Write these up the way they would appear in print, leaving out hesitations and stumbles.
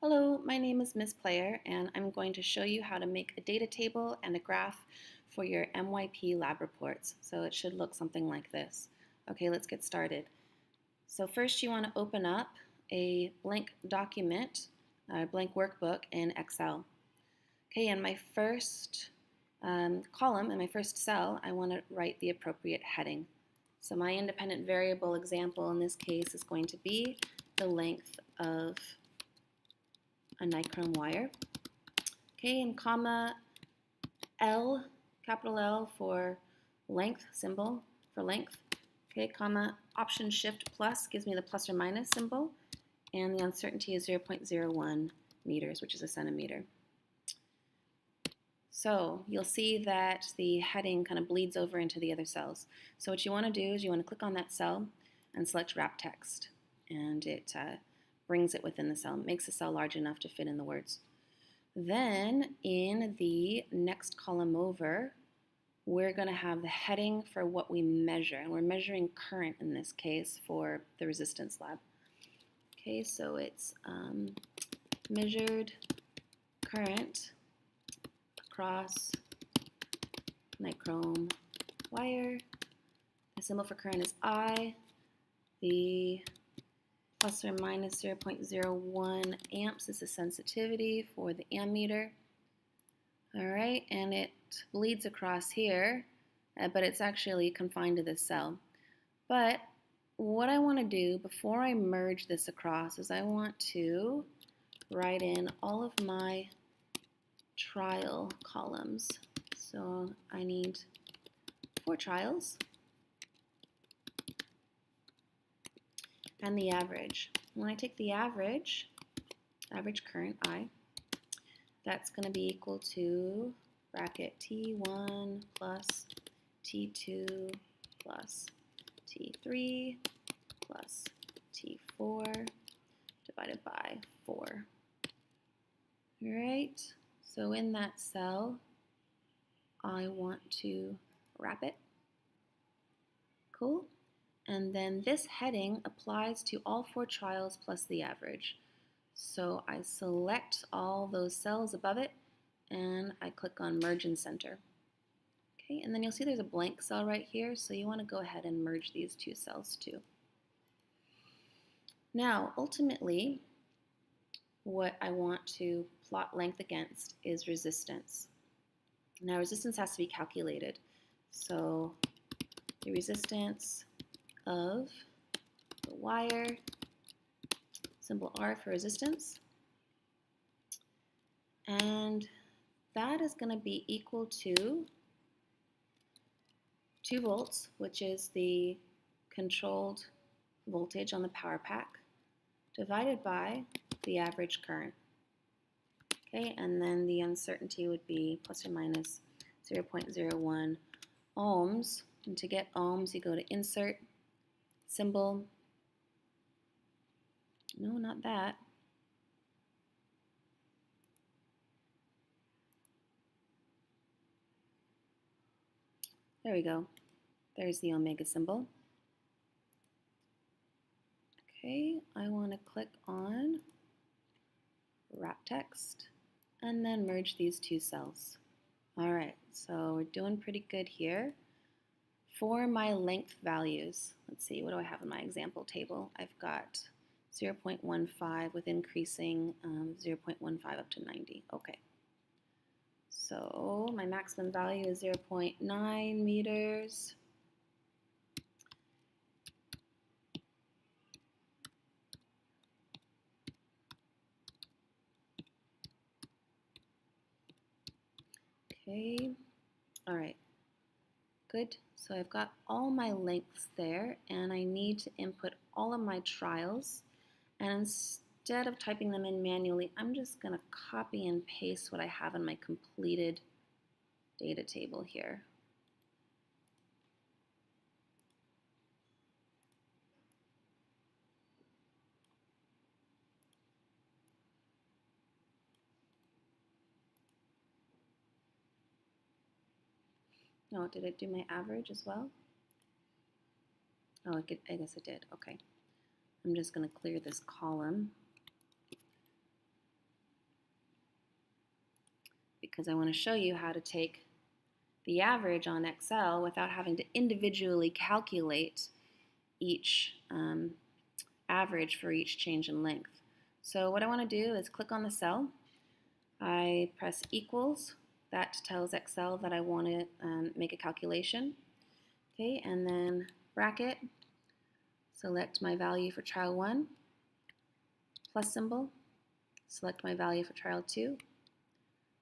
Hello, my name is Ms. Player, and I'm going to show you how to make a data table and a graph for your MYP lab reports. So it should look something like this. Okay, let's get started. So first you want to open up a blank document, a blank workbook in Excel. Okay, in my first column, in my first cell, I want to write the appropriate heading. So my independent variable example in this case is going to be the length of a Nichrome wire. Okay, and comma L, capital L for length, symbol for length. Okay, comma Option Shift plus gives me the plus or minus symbol, and the uncertainty is 0.01 meters, which is a centimeter. So you'll see that the heading kind of bleeds over into the other cells. So what you want to do is you want to click on that cell and select Wrap Text, and it brings it within the cell, makes the cell large enough to fit in the words. Then in the next column over, we're going to have the heading for what we measure, and we're measuring current in this case for the resistance lab. Okay, so it's measured current across Nichrome wire. The symbol for current is I. The plus or minus 0.01 amps is the sensitivity for the ammeter. All right, and it bleeds across here, but it's actually confined to this cell. But what I want to do before I merge this across is I want to write in all of my trial columns. So I need 4 trials and the average. When I take the average current I, that's going to be equal to bracket T1 plus T2 plus T3 plus T4 divided by 4. All right, so in that cell, I want to wrap it. Cool. And then this heading applies to all 4 trials plus the average. So I select all those cells above it and I click on Merge and Center. Okay, and then you'll see there's a blank cell right here, so you want to go ahead and merge these 2 cells too. Now, ultimately, what I want to plot length against is resistance. Now, resistance has to be calculated. So the resistance of the wire, symbol R for resistance, and that is going to be equal to 2 volts, which is the controlled voltage on the power pack, divided by the average current. Okay, and then the uncertainty would be plus or minus 0.01 ohms. And to get ohms, you go to Insert, Symbol. No, not that. There we go. There's the omega symbol. Okay, I want to click on Wrap Text and then merge these 2 cells. All right, so we're doing pretty good here. For my length values, let's see, what do I have in my example table? I've got 0.15 with increasing 0.15 up to 90. Okay. So my maximum value is 0.9 meters. Okay, all right, good. So I've got all my lengths there, and I need to input all of my trials. And instead of typing them in manually, I'm just going to copy and paste what I have in my completed data table here. Oh, did it do my average as well? Oh, I guess it did. Okay. I'm just going to clear this column. because I want to show you how to take the average on Excel without having to individually calculate each average for each change in length. So what I want to do is click on the cell. I press equals. That tells Excel that I want to make a calculation. Okay, and then bracket, select my value for trial 1, plus symbol, select my value for trial 2,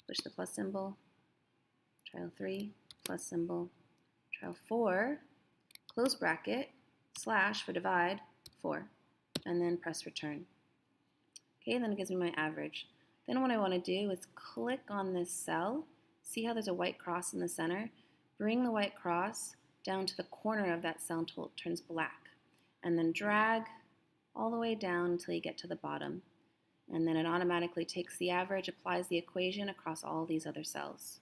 push the plus symbol, trial 3, plus symbol, trial 4, close bracket, slash for divide, 4, and then press return. Okay, then it gives me my average. Then what I want to do is click on this cell. See how there's a white cross in the center? Bring the white cross down to the corner of that cell until it turns black. And then drag all the way down until you get to the bottom. And then it automatically takes the average, applies the equation across all these other cells.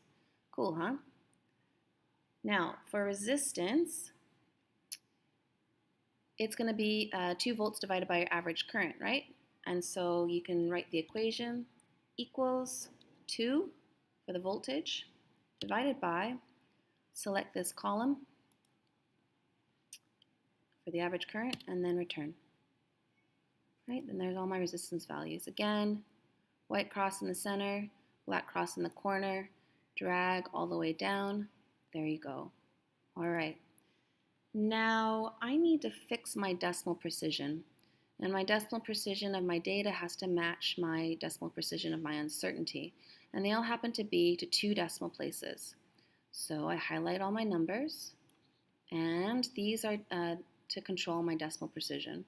Cool, huh? Now, for resistance, it's going to be 2 volts divided by your average current, right? And so you can write the equation equals 2 for the voltage divided by, select this column for the average current, and then return. Right, then there's all my resistance values. Again, white cross in the center, black cross in the corner, drag all the way down. There you go. All right. Now I need to fix my decimal precision. And my decimal precision of my data has to match my decimal precision of my uncertainty. And they all happen to be to 2 decimal places. So I highlight all my numbers, and these are to control my decimal precision.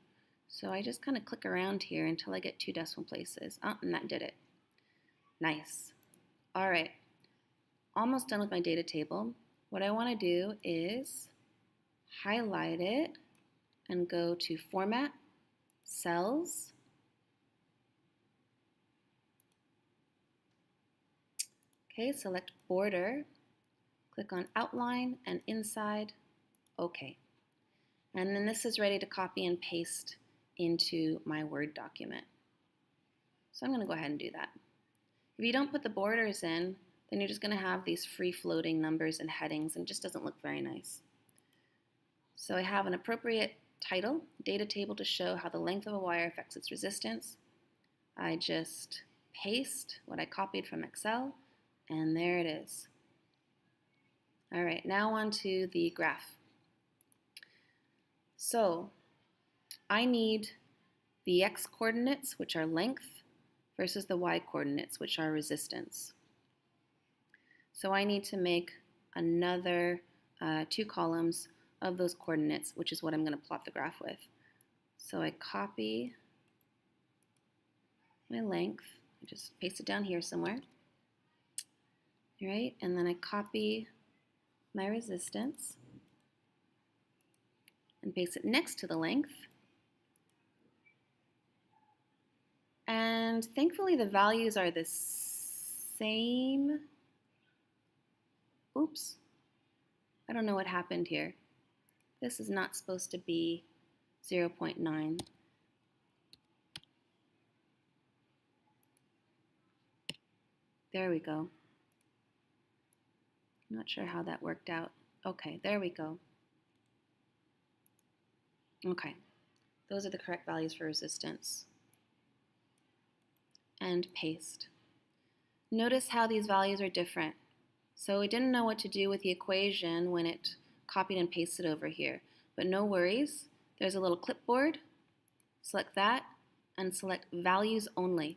So I just kind of click around here until I get 2 decimal places. And that did it. Nice. All right. Almost done with my data table. What I want to do is highlight it and go to Format, Cells, okay, select Border, click on Outline and Inside, OK. And then this is ready to copy and paste into my Word document. So I'm going to go ahead and do that. If you don't put the borders in, then you're just going to have these free-floating numbers and headings, and it just doesn't look very nice. So I have an appropriate title, data table to show how the length of a wire affects its resistance. I just paste what I copied from Excel, and there it is. All right, now on to the graph. So I need the x coordinates, which are length, versus the y coordinates, which are resistance. So I need to make another 2 columns of those coordinates, which is what I'm going to plot the graph with. So I copy my length, I just paste it down here somewhere. All right, and then I copy my resistance and paste it next to the length. And thankfully the values are the same. Oops, I don't know what happened here. This is not supposed to be 0.9. There we go. I'm not sure how that worked out. Okay, there we go. Okay, those are the correct values for resistance. And paste. Notice how these values are different. So we didn't know what to do with the equation when it copied and pasted over here. But no worries. There's a little clipboard. Select that and select values only.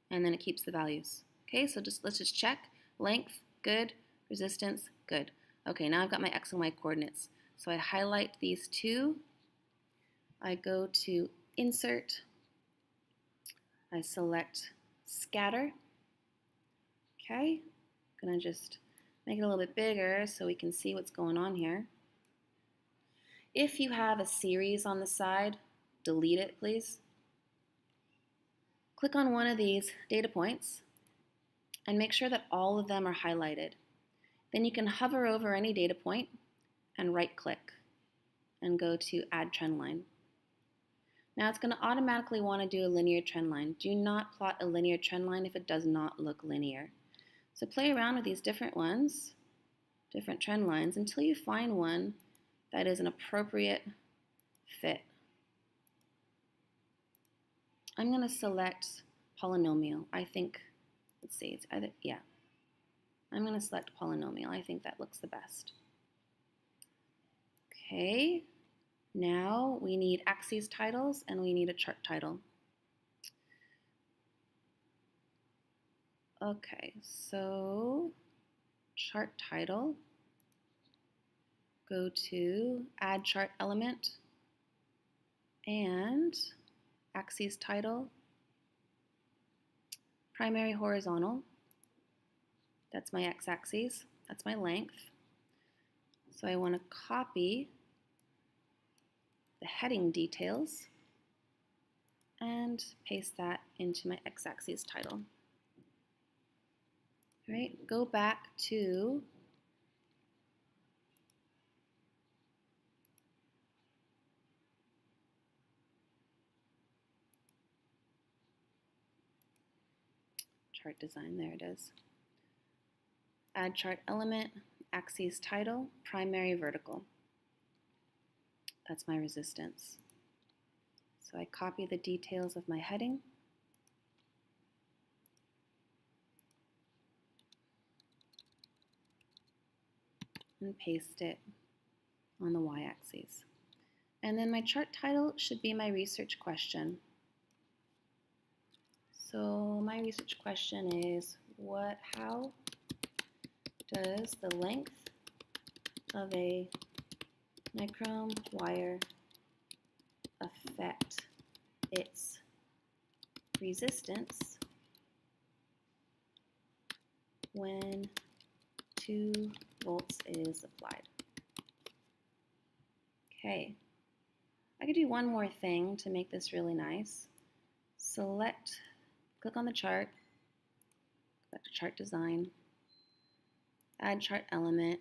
And then it keeps the values. Okay, so let's just check. Length, good. Resistance, good. Okay, now I've got my x and y coordinates. So I highlight these 2. I go to Insert. I select Scatter. Okay, I'm going to just make it a little bit bigger so we can see what's going on here. If you have a series on the side, delete it, please. Click on one of these data points and make sure that all of them are highlighted. Then you can hover over any data point and right-click and go to Add Trend Line. Now it's going to automatically want to do a linear trend line. Do not plot a linear trend line if it does not look linear. So play around with these different ones, different trend lines, until you find one that is an appropriate fit. I'm going to select polynomial. I think, let's see, it's either, yeah. I'm going to select polynomial. I think that looks the best. Okay, now we need axes titles and we need a chart title. Okay, so chart title, go to add chart element and axes title, primary horizontal, that's my x-axis, that's my length. So I want to copy the heading details and paste that into my x-axis title. All right, go back to chart design, there it is. Add chart element, axes title, primary vertical. That's my resistance. So I copy the details of my heading and paste it on the y-axis. And then my chart title should be my research question. So my research question is, how does the length of a nichrome wire affect its resistance when 2 volts is applied? Okay, I could do one more thing to make this really nice. Click on the chart, go back to chart design, add chart element.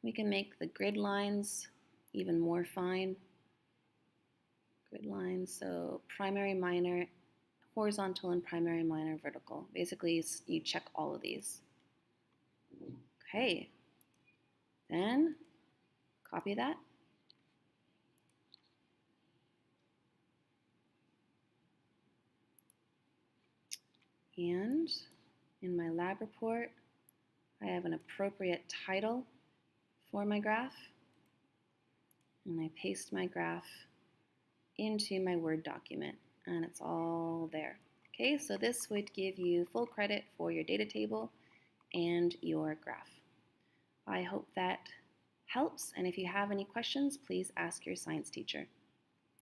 We can make the grid lines even more fine. Grid lines, so primary, minor, horizontal, and primary, minor, vertical. Basically, you check all of these. Okay, then copy that. And in my lab report, I have an appropriate title for my graph. And I paste my graph into my Word document, and it's all there. Okay, so this would give you full credit for your data table and your graph. I hope that helps, and if you have any questions, please ask your science teacher.